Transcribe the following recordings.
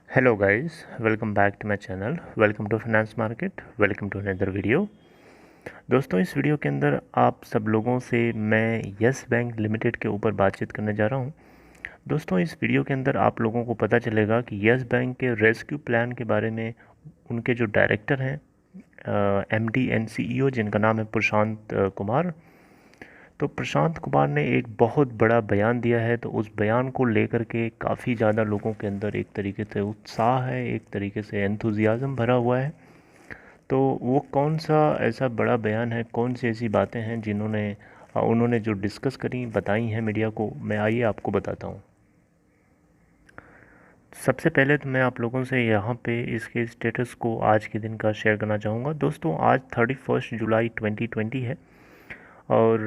Hello guys, welcome back to my channel. Welcome to Finance Market. Welcome to another video. दोस्तों इस video के अंदर आप सब लोगों से मैं यस बैंक लिमिटेड के ऊपर बातचीत करने जा रहा हूं। दोस्तों इस वीडियो के अंदर आप लोगों को पता चलेगा कि यस बैंक के रेस्क्यू प्लान के बारे में उनके जो डायरेक्टर हैं एमडी एंड सीईओ जिनका नाम है प्रशांत कुमार। तो प्रशांत कुमार ने एक बहुत बड़ा बयान दिया है, तो उस बयान को लेकर के काफ़ी ज़्यादा लोगों के अंदर एक तरीके से उत्साह है, एक तरीके से एंथुजियाज़म भरा हुआ है। तो वो कौन सा ऐसा बड़ा बयान है, कौन सी ऐसी बातें हैं जिन्होंने उन्होंने जो डिस्कस करी बताई हैं मीडिया को, मैं आइए आपको बताता हूँ। सबसे पहले तो मैं आप लोगों से यहाँ पे इसके स्टेटस को आज के दिन का शेयर करना चाहूँगा। दोस्तों आज 31 जुलाई 2020 है और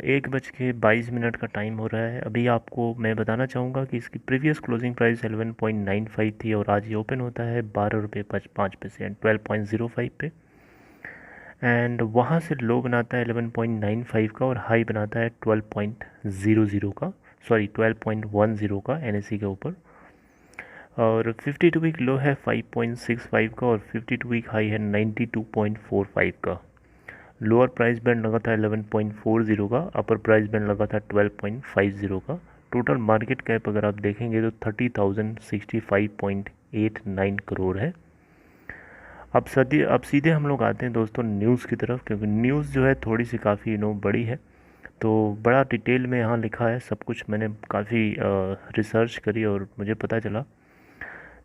1:22 का टाइम हो रहा है। अभी आपको मैं बताना चाहूँगा कि इसकी प्रीवियस क्लोजिंग प्राइस 11.95 थी और आज ये ओपन होता है 12 रुपये 5 पैसे 12.05 पे, एंड वहाँ से लो बनाता है 11.95 का और हाई बनाता है 12.00 का, सॉरी 12.10 का एनएसई के ऊपर। और 52 वीक लो है 5.65 का और 52 वीक हाई है 92.45 का। लोअर प्राइस बैंड लगा था 11.40 का, अपर प्राइस बैंड लगा था 12.50 का। टोटल मार्केट कैप अगर आप देखेंगे तो 30,065.89 करोड़ है। अब सीधे हम लोग आते हैं दोस्तों न्यूज़ की तरफ, क्योंकि न्यूज़ जो है थोड़ी सी काफ़ी बड़ी है, तो बड़ा डिटेल में यहाँ लिखा है सब कुछ। मैंने काफ़ी रिसर्च करी और मुझे पता चला।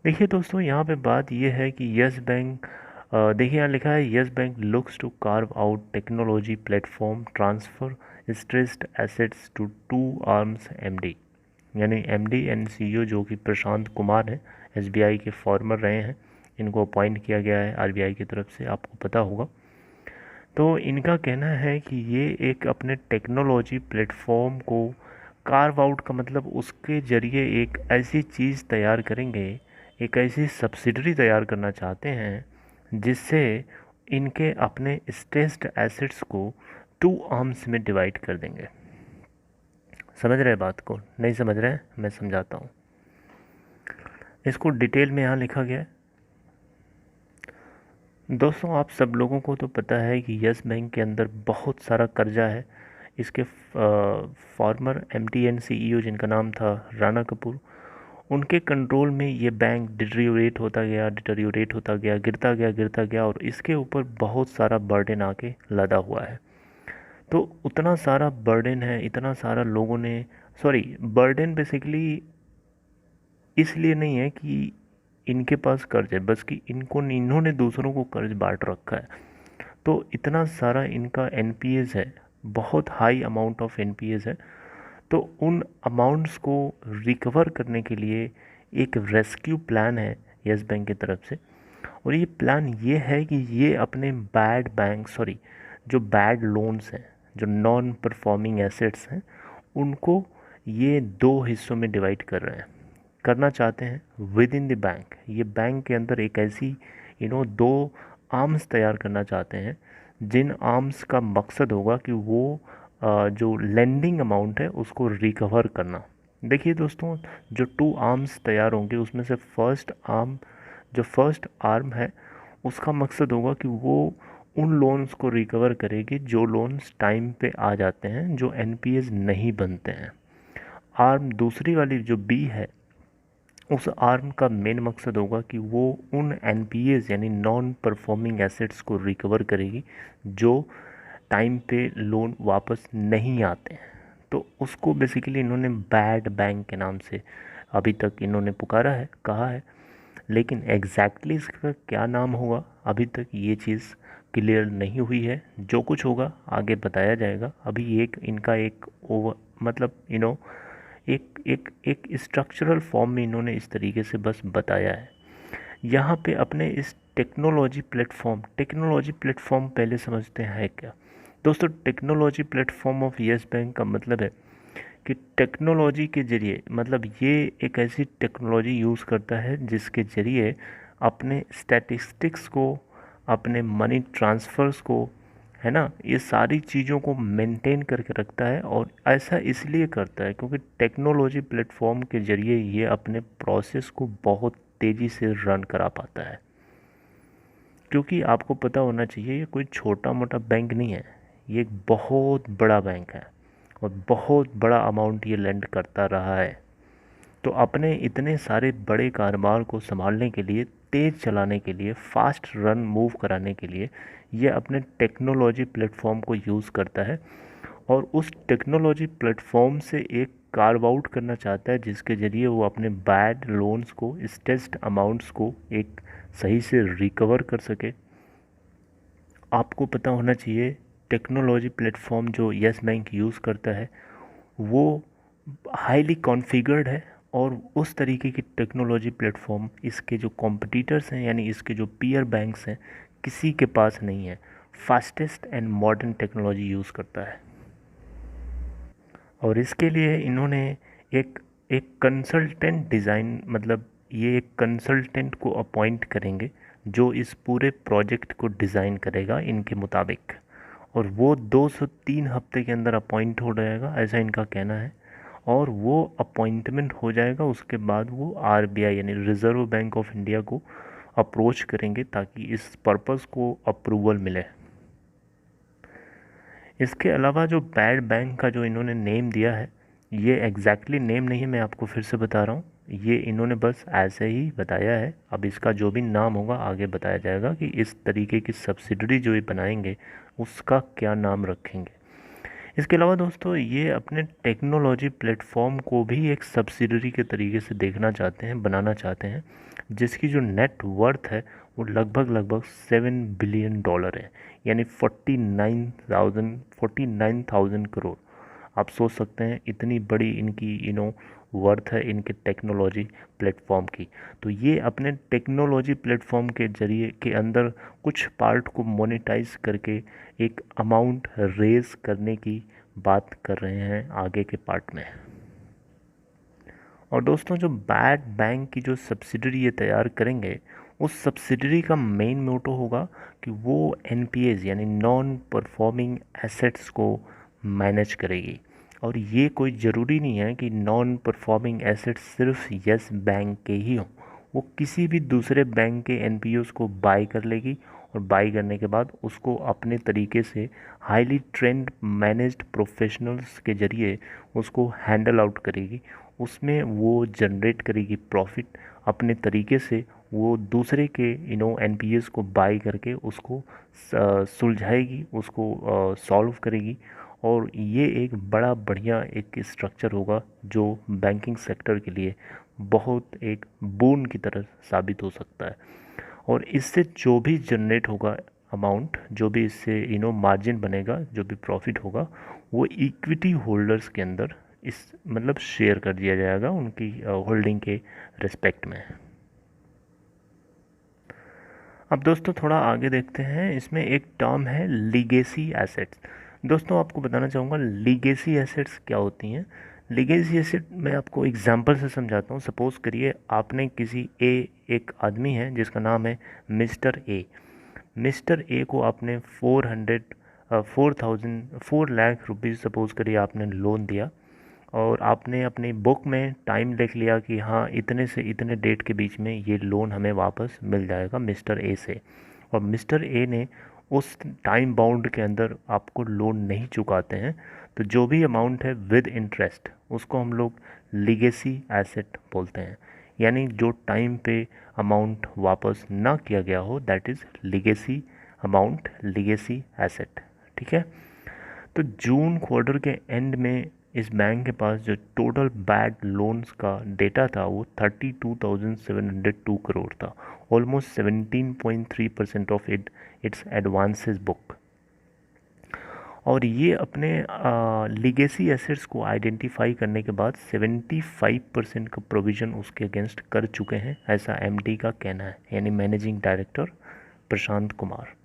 देखिए दोस्तों यहाँ पे बात ये है कि यस बैंक, देखिए यहाँ लिखा है Yes Bank looks to carve out technology platform transfer stressed assets to to arms MD, यानी एमडी एंड सीईओ जो कि प्रशांत कुमार हैं, एसबीआई के फॉर्मर रहे हैं, इनको अपॉइंट किया गया है आरबीआई की तरफ से, आपको पता होगा। तो इनका कहना है कि ये एक अपने टेक्नोलॉजी प्लेटफॉर्म को कार्व आउट का मतलब उसके ज़रिए एक ऐसी चीज़ तैयार करेंगे, एक ऐसी सब्सिडरी तैयार करना चाहते हैं जिससे इनके अपने स्ट्रेस्ड एसेट्स को टू आर्म्स में डिवाइड कर देंगे। समझ रहे बात को? नहीं समझ रहे हैं? मैं समझाता हूँ इसको डिटेल में। यहाँ लिखा गया है दोस्तों, आप सब लोगों को तो पता है कि यस बैंक के अंदर बहुत सारा कर्जा है। इसके फॉर्मर एमडी एंड सीईओ जिनका नाम था राणा कपूर, उनके कंट्रोल में ये बैंक डिटेरियोरेट होता गया, गिरता गया और इसके ऊपर बहुत सारा बर्डन आके लदा हुआ है। तो उतना सारा बर्डन है, इतना सारा लोगों ने, सॉरी बर्डन बेसिकली इसलिए नहीं है कि इनके पास कर्ज है, बस कि इन्होंने दूसरों को कर्ज बांट रखा है। तो इतना सारा इनका एनपीएस है, बहुत हाई अमाउंट ऑफ एनपीएस है। तो उन अमाउंट्स को रिकवर करने के लिए एक रेस्क्यू प्लान है यस बैंक की तरफ से, और ये प्लान ये है कि ये अपने जो बैड लोन्स हैं, जो नॉन परफॉर्मिंग एसेट्स हैं, उनको ये दो हिस्सों में डिवाइड करना चाहते हैं विद इन द बैंक। ये बैंक के अंदर एक ऐसी दो आर्म्स तैयार करना चाहते हैं, जिन आर्म्स का मकसद होगा कि वो जो लेंडिंग अमाउंट है उसको रिकवर करना। देखिए दोस्तों, जो टू आर्म्स तैयार होंगे उसमें से फर्स्ट आर्म है, उसका मकसद होगा कि वो उन लोन्स को रिकवर करेगी जो लोन्स टाइम पे आ जाते हैं, जो एनपीएस नहीं बनते हैं। आर्म दूसरी वाली जो बी है, उस आर्म का मेन मकसद होगा कि वो उन एनपीएस यानी नॉन परफॉर्मिंग एसेट्स को रिकवर करेगी जो टाइम पे लोन वापस नहीं आते हैं। तो उसको बेसिकली इन्होंने बैड बैंक के नाम से अभी तक इन्होंने पुकारा है, कहा है, लेकिन एग्जैक्टली इसका क्या नाम होगा अभी तक ये चीज़ क्लियर नहीं हुई है। जो कुछ होगा आगे बताया जाएगा। अभी इनका एक ओवर मतलब एक एक एक स्ट्रक्चरल फॉर्म में इन्होंने इस तरीके से बस बताया है। यहाँ पे अपने इस टेक्नोलॉजी प्लेटफॉर्म पहले समझते हैं क्या दोस्तों। Technology platform of yes bank का मतलब है कि टेक्नोलॉजी के ज़रिए, मतलब ये एक ऐसी टेक्नोलॉजी यूज़ करता है जिसके ज़रिए अपने स्टैटिस्टिक्स को, अपने मनी ट्रांसफ़र्स को, है ना, ये सारी चीज़ों को मेंटेन करके रखता है। और ऐसा इसलिए करता है क्योंकि टेक्नोलॉजी प्लेटफॉर्म के ज़रिए ये अपने प्रोसेस को बहुत तेज़ी से रन करा पाता है। क्योंकि आपको पता होना चाहिए ये कोई छोटा मोटा बैंक नहीं है, ये एक बहुत बड़ा बैंक है और बहुत बड़ा अमाउंट ये लेंड करता रहा है। तो अपने इतने सारे बड़े कारोबार को संभालने के लिए, तेज़ चलाने के लिए, फास्ट रन मूव कराने के लिए ये अपने टेक्नोलॉजी प्लेटफॉर्म को यूज़ करता है और उस टेक्नोलॉजी प्लेटफॉर्म से एक कार्व आउट करना चाहता है जिसके ज़रिए वो अपने बैड लोन्स को, स्ट्रेस्ड अमाउंट्स को एक सही से रिकवर कर सके। आपको पता होना चाहिए टेक्नोलॉजी प्लेटफॉर्म जो यस बैंक यूज़ करता है वो हाईली कॉन्फ़िगर्ड है और उस तरीके की टेक्नोलॉजी प्लेटफॉर्म इसके जो कॉम्पिटिटर्स हैं यानी इसके जो पीयर बैंक्स हैं किसी के पास नहीं है। Fastest and modern technology use करता है और इसके लिए इन्होंने एक एक कंसल्टेंट डिज़ाइन, मतलब ये एक कंसल्टेंट को अपॉइंट करेंगे जो इस पूरे प्रोजेक्ट को डिज़ाइन करेगा इनके मुताबिक, और वो 203 हफ्ते के अंदर अपॉइंट हो जाएगा ऐसा इनका कहना है। और वो अपॉइंटमेंट हो जाएगा उसके बाद वो आरबीआई यानी रिज़र्व बैंक ऑफ इंडिया को अप्रोच करेंगे ताकि इस पर्पज़ को अप्रूवल मिले। इसके अलावा जो बैड बैंक का जो इन्होंने नेम दिया है ये एग्जैक्टली नेम नहीं है, मैं आपको फिर से बता रहा हूँ, ये इन्होंने बस ऐसे ही बताया है। अब इसका जो भी नाम होगा आगे बताया जाएगा कि इस तरीके की सब्सिडरी जो ये बनाएंगे उसका क्या नाम रखेंगे। इसके अलावा दोस्तों ये अपने टेक्नोलॉजी प्लेटफॉर्म को भी एक सब्सिडरी के तरीके से देखना चाहते हैं, बनाना चाहते हैं, जिसकी जो नेट वर्थ है वो लगभग 7 बिलियन डॉलर है, यानी 49,000 करोड़। आप सोच सकते हैं इतनी बड़ी इनकी वर्थ है इनके टेक्नोलॉजी प्लेटफॉर्म की। तो ये अपने टेक्नोलॉजी प्लेटफॉर्म के जरिए के अंदर कुछ पार्ट को मोनेटाइज करके एक अमाउंट रेज करने की बात कर रहे हैं आगे के पार्ट में। और दोस्तों जो बैड बैंक की जो सब्सिडरी ये तैयार करेंगे उस सब्सिडरी का मेन मोटो होगा कि वो एनपीएस यानी नॉन परफॉर्मिंग एसेट्स को मैनेज करेगी। और ये कोई ज़रूरी नहीं है कि नॉन परफॉर्मिंग एसेट्स सिर्फ यस बैंक के ही हों, वो किसी भी दूसरे बैंक के एनपीओस को बाय कर लेगी और बाई करने के बाद उसको अपने तरीके से हाईली ट्रेंड मैनेज्ड प्रोफेशनल्स के ज़रिए उसको हैंडल आउट करेगी। उसमें वो जनरेट करेगी प्रॉफिट अपने तरीके से, वो दूसरे के एनपीएस को बाई करके उसको सुलझाएगी, उसको सॉल्व करेगी। और ये एक बड़ा बढ़िया एक स्ट्रक्चर होगा जो बैंकिंग सेक्टर के लिए बहुत एक बून की तरह साबित हो सकता है। और इससे जो भी जनरेट होगा अमाउंट, जो भी इससे मार्जिन बनेगा, जो भी प्रॉफिट होगा वो इक्विटी होल्डर्स के अंदर इस मतलब शेयर कर दिया जाएगा उनकी होल्डिंग के रिस्पेक्ट में। अब दोस्तों थोड़ा आगे देखते हैं, इसमें एक टर्म है लीगेसी एसेट्स। दोस्तों आपको बताना चाहूँगा लीगेसी एसेट्स क्या होती हैं। लीगेसी एसेट मैं आपको एग्जांपल से समझाता हूँ। सपोज़ करिए आपने किसी एक आदमी है जिसका नाम है मिस्टर ए। मिस्टर ए को आपने 4 लाख रुपीज़ सपोज़ करिए आपने लोन दिया और आपने अपनी बुक में टाइम लिख लिया कि हाँ इतने से इतने डेट के बीच में ये लोन हमें वापस मिल जाएगा मिस्टर ए से। और मिस्टर ए ने उस टाइम बाउंड के अंदर आपको लोन नहीं चुकाते हैं तो जो भी अमाउंट है विद इंटरेस्ट उसको हम लोग लीगेसी एसेट बोलते हैं। यानी जो टाइम पे अमाउंट वापस ना किया गया हो that is legacy amount, legacy asset. ठीक है। तो जून क्वार्टर के एंड में इस बैंक के पास जो टोटल बैड लोन्स का डेटा था वो 32,702 करोड़ था, almost 17.3% of its advances book. और ये अपने लीगेसी एसेट्स को आइडेंटिफाई करने के बाद 75% का प्रोविज़न उसके अगेंस्ट कर चुके हैं, ऐसा एमडी का कहना है, यानी managing director Prashant Kumar.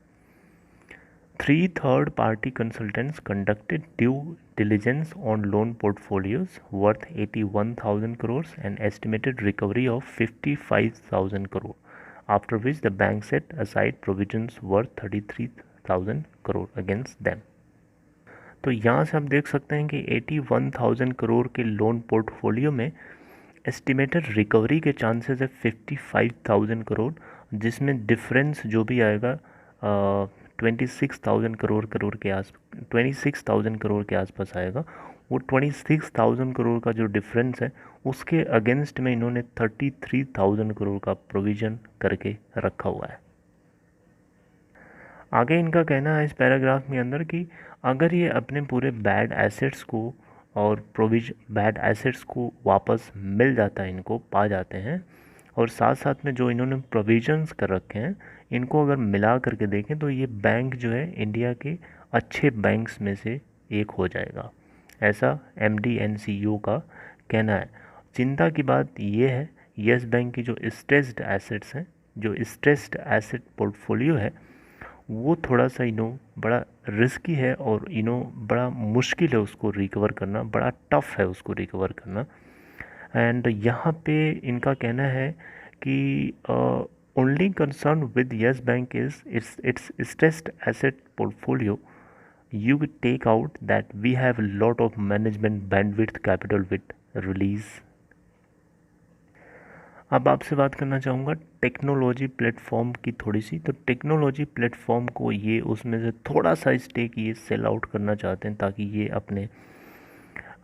3 third-party consultants conducted due diligence on loan portfolios worth 81,000 crores and estimated recovery of 55,000 crore, after which the bank set aside provisions worth 33,000 crore against them. तो यहाँ से आप देख सकते हैं कि 81,000 करोड़ के लोन पोर्टफोलियो में एस्टिमेटेड रिकवरी के चांसेस है 55,000 करोड़, जिसमें डिफरेंस जो भी आएगा 26,000 करोड़ के आसपास आएगा। वो 26,000 करोड़ का जो डिफरेंस है उसके अगेंस्ट में इन्होंने 33,000 करोड़ का प्रोविज़न करके रखा हुआ है। आगे इनका कहना है इस पैराग्राफ में अंदर कि अगर ये अपने पूरे बैड एसेट्स को और बैड एसेट्स को वापस मिल जाता है, इनको पा जाते हैं, और साथ साथ में जो इन्होंने प्रोविजंस कर रखे हैं इनको अगर मिला करके देखें तो ये बैंक जो है इंडिया के अच्छे बैंक्स में से एक हो जाएगा, ऐसा एमडी एंड सीईओ का कहना है। चिंता की बात ये है यस बैंक की जो स्ट्रेस्ड एसेट्स हैं, जो स्ट्रेस्ड एसेट पोर्टफोलियो है वो थोड़ा सा बड़ा रिस्की है और बड़ा मुश्किल है उसको रिकवर करना, बड़ा टफ है उसको रिकवर करना। एंड यहाँ पे इनका कहना है कि only concern with yes bank is it's stressed asset portfolio you could take out that we have a lot of management bandwidth capital with release। अब आपसे बात करना चाहूँगा टेक्नोलॉजी प्लेटफॉर्म की थोड़ी सी। तो टेक्नोलॉजी प्लेटफॉर्म को ये उसमें से थोड़ा सा स्टेक ये सेल आउट करना चाहते हैं ताकि ये अपने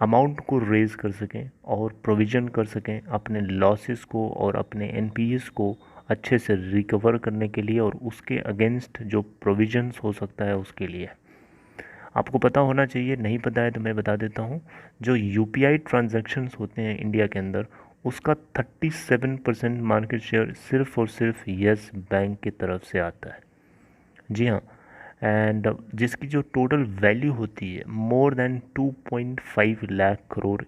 अमाउंट को रेज़ कर सकें और प्रोविज़न कर सकें अपने लॉसेस को और अपने एनपीएस को अच्छे से रिकवर करने के लिए, और उसके अगेंस्ट जो प्रोविजंस हो सकता है उसके लिए। आपको पता होना चाहिए, नहीं पता है तो मैं बता देता हूँ, जो यूपीआई ट्रांजैक्शंस होते हैं इंडिया के अंदर उसका 37% मार्केट शेयर सिर्फ़ और सिर्फ यस बैंक की तरफ से आता है। जी हाँ, एंड जिसकी जो टोटल वैल्यू होती है मोर देन 2.5 लाख करोड़।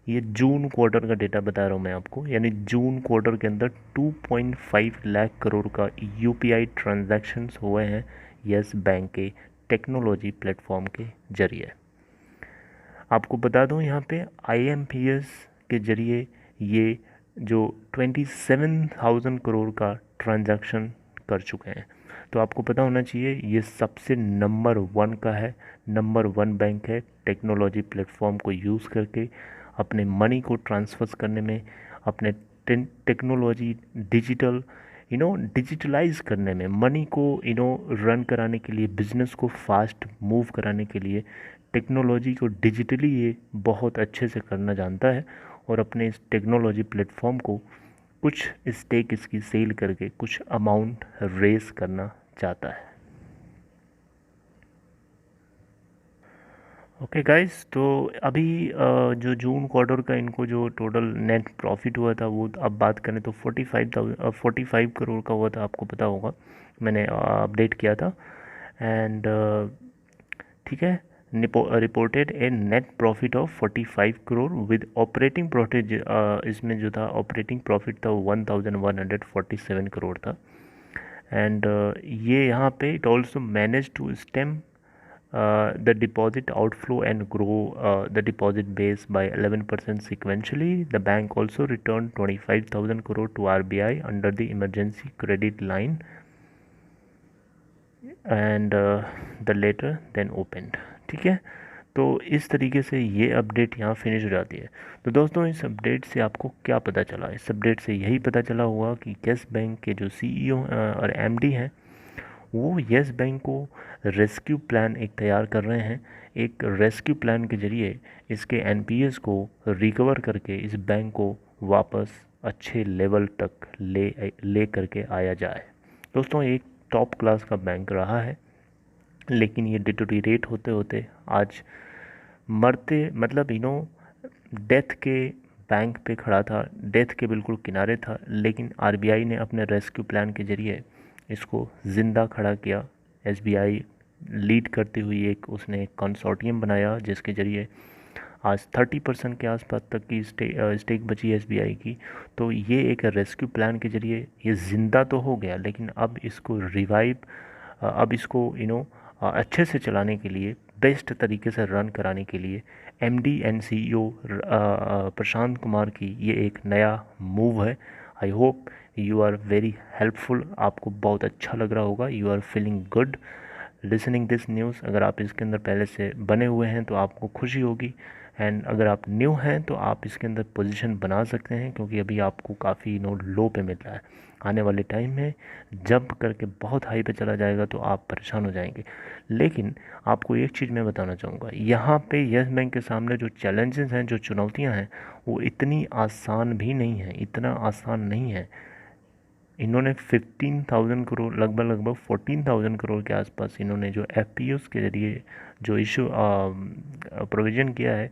ये जून क्वार्टर का डेटा बता रहा हूँ मैं आपको, यानी जून क्वार्टर के अंदर 2.5 लाख करोड़ का यूपीआई ट्रांजैक्शंस हुए हैं यस बैंक के टेक्नोलॉजी प्लेटफॉर्म के जरिए। आपको बता दूं यहाँ पे आईएमपीएस के जरिए ये जो 27,000 करोड़ का ट्रांजैक्शन कर चुके हैं। तो आपको पता होना चाहिए ये सबसे नंबर 1 का है, नंबर 1 बैंक है टेक्नोलॉजी प्लेटफॉर्म को यूज़ करके अपने मनी को ट्रांसफर करने में, अपने टेक्नोलॉजी डिजिटलाइज करने में, मनी को रन कराने के लिए, बिज़नेस को फास्ट मूव कराने के लिए टेक्नोलॉजी को डिजिटली ये बहुत अच्छे से करना जानता है, और अपने इस टेक्नोलॉजी प्लेटफॉर्म को कुछ स्टेक इसकी सेल करके कुछ अमाउंट रेस करना चाहता है। ओके गाइस, तो अभी जो जून क्वार्टर का इनको जो टोटल नेट प्रॉफिट हुआ था वो अब बात करें तो 45 करोड़ का हुआ था। आपको पता होगा, मैंने अपडेट किया था। एंड ठीक है, reported A net profit of 45 crore with operating profit, इसमें जो था ऑपरेटिंग प्रॉफिट था वो 1147 करोड़ था। एंड ये यहाँ पे it also manage to stem the deposit outflow and grow the deposit base by 11% sequentially. The bank also returned 25,000 crore to RBI under the emergency credit line and the later then opened। ठीक है, तो इस तरीके से ये update यहाँ finish हो जाती है। तो दोस्तों, इस अपडेट से आपको क्या पता चला? इस अपडेट से यही पता चला हुआ कि यस बैंक के जो सीईओ और एमडी हैं वो यस बैंक को रेस्क्यू प्लान एक तैयार कर रहे हैं। एक रेस्क्यू प्लान के ज़रिए इसके एनपीएस को रिकवर करके इस बैंक को वापस अच्छे लेवल तक ले करके आया जाए। दोस्तों, एक टॉप क्लास का बैंक रहा है, लेकिन ये डिटोरिएट होते होते आज मरते डेथ के बैंक पे खड़ा था, डेथ के बिल्कुल किनारे था, लेकिन आरबीआई ने अपने रेस्क्यू प्लान के ज़रिए इसको ज़िंदा खड़ा किया। एसबीआई लीड करती हुई उसने एक कंसोर्टियम बनाया जिसके ज़रिए आज 30% के आसपास तक की स्टेक बची एसबीआई की। तो ये एक रेस्क्यू प्लान के ज़रिए ये ज़िंदा तो हो गया, लेकिन अब इसको अब इसको अच्छे से चलाने के लिए, बेस्ट तरीके से रन कराने के लिए MD and CEO Prashant Kumar की ये एक नया मूव है। I hope you are very helpful, आपको बहुत अच्छा लग रहा होगा, you are feeling good listening this news. अगर आप इसके अंदर पहले से बने हुए हैं तो आपको खुशी होगी। एंड अगर आप न्यू हैं तो आप इसके अंदर पोजीशन बना सकते हैं, क्योंकि अभी आपको काफ़ी लो पे मिल रहा है। आने वाले टाइम में जंप करके बहुत हाई पे चला जाएगा तो आप परेशान हो जाएंगे। लेकिन आपको एक चीज़ मैं बताना चाहूँगा, यहाँ पे यस बैंक के सामने जो चैलेंजेस हैं, जो चुनौतियाँ हैं, वो इतनी आसान भी नहीं है, इतना आसान नहीं है। इन्होंने 15,000 करोड़, लगभग 14,000 करोड़ के आसपास इन्होंने जो एफ के ज़रिए जो इशू प्रोविज़न किया है,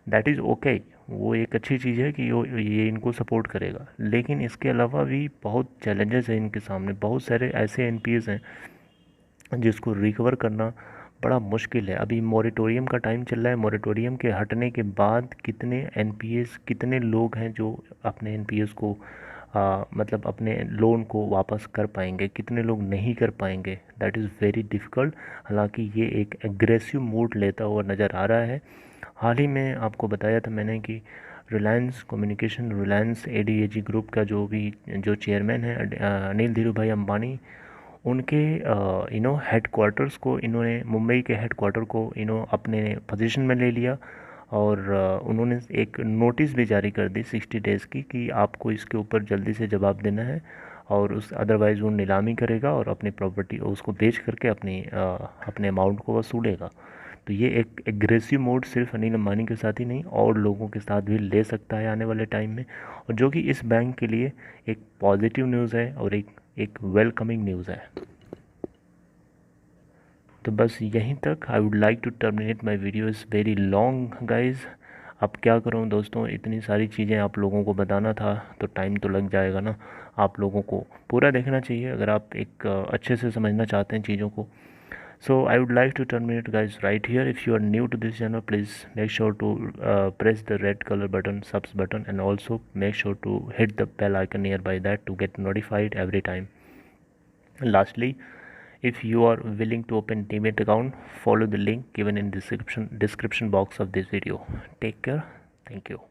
दैट इज़ ओके। वो एक अच्छी चीज़ है कि ये इनको सपोर्ट करेगा, लेकिन इसके अलावा भी बहुत चैलेंजेस हैं इनके सामने। बहुत सारे ऐसे एनपीएस हैं जिसको रिकवर करना बड़ा मुश्किल है। अभी मॉरेटोरियम का टाइम चल रहा है, मॉरेटोरियम के हटने के बाद कितने एनपीएस, कितने लोग हैं जो अपने एनपीएस को मतलब अपने लोन को वापस कर पाएंगे, कितने लोग नहीं कर पाएंगे, दैट इज़ वेरी डिफ़िकल्ट। हालांकि ये एक एग्रेसिव मोड लेता हुआ नज़र आ रहा है। हाल ही में आपको बताया था मैंने कि Reliance communication, Reliance ADAG group का जो चेयरमैन है अनिल धीरू भाई अंबानी, उनके हेडक्वार्टर्स को इन्होंने, मुंबई के हेडक्वार्टर को अपने पोजीशन में ले लिया। और उन्होंने एक नोटिस भी जारी कर दी 60 डेज़ की कि आपको इसके ऊपर जल्दी से जवाब देना है, और उस अदरवाइज़ वो नीलामी करेगा और अपनी प्रॉपर्टी उसको बेच करके अपने अमाउंट को वसूलेगा। तो ये एक एग्रेसिव मोड सिर्फ अनिल अंबानी के साथ ही नहीं, और लोगों के साथ भी ले सकता है आने वाले टाइम में, और जो कि इस बैंक के लिए एक पॉजिटिव न्यूज़ है और एक वेलकमिंग न्यूज़ है। तो बस यहीं तक। I would like to terminate my video, is very long guys. अब क्या करूं दोस्तों, इतनी सारी चीज़ें आप लोगों को बताना था तो टाइम तो लग जाएगा ना। आप लोगों को पूरा देखना चाहिए अगर आप एक अच्छे से समझना चाहते हैं चीज़ों को। So I would like to terminate guys right here. If you are new to this channel, please make sure to press the red color button, subs button, and also make sure to hit the bell icon nearby that to get notified every time. Lastly, if you are willing to open Demat account, follow the link given in description box of this video. Take care. Thank you.